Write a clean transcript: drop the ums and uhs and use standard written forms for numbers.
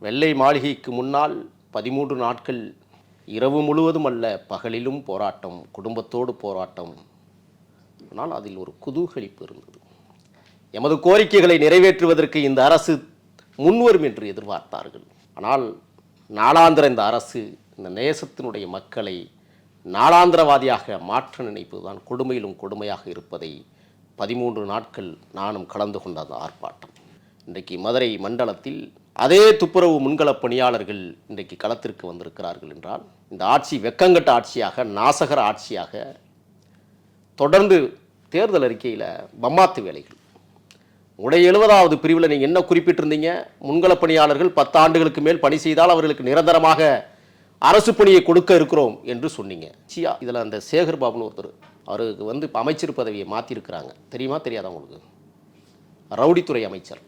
வெள்ளை மாளிகைக்கு முன்னால் 13 நாட்கள் இரவு முழுவதும் அல்ல, பகலிலும் போராட்டம், குடும்பத்தோடு போராட்டம். ஆனால் அதில் ஒரு குதூகலிப்பு இருந்தது. எமது கோரிக்கைகளை நிறைவேற்றுவதற்கு இந்த அரசு முன்வரும் என்று எதிர்பார்த்தார்கள். ஆனால் நாளாந்திர இந்த அரசு இந்த நேசத்தினுடைய மக்களை நாளாந்திரவாதியாக மாற்ற நினைப்பதுதான் கொடுமையிலும் கொடுமையாக இருப்பதை 13 நாட்கள் நானும் கலந்து கொண்ட அந்த ஆர்ப்பாட்டம். இன்றைக்கு மதுரை மண்டலத்தில் அதே துப்புரவு முன்களப் பணியாளர்கள் இன்றைக்கு களத்திற்கு வந்திருக்கிறார்கள் என்றால், இந்த ஆட்சி வெக்கங்கட்ட ஆட்சியாக, நாசகர ஆட்சியாக, தொடர்ந்து தேர்தல் அறிக்கையில் பம்மாத்து வேலைகள். உடைய 70வது பிரிவில் நீங்கள் என்ன குறிப்பிட்டிருந்தீங்க? முன்களப் பணியாளர்கள் 10 ஆண்டுகளுக்கு மேல் பணி செய்தால் அவர்களுக்கு நிரந்தரமாக அரசு பணியை கொடுக்க இருக்கிறோம் என்று சொன்னீங்க. சியா இதில் அந்த சேகர் பாபுன்னு ஒருத்தர், அவருக்கு இப்போ அமைச்சர் பதவியை மாற்றிருக்கிறாங்க. தெரியுமா தெரியாதா உங்களுக்கு? ரவுடித்துறை அமைச்சர்.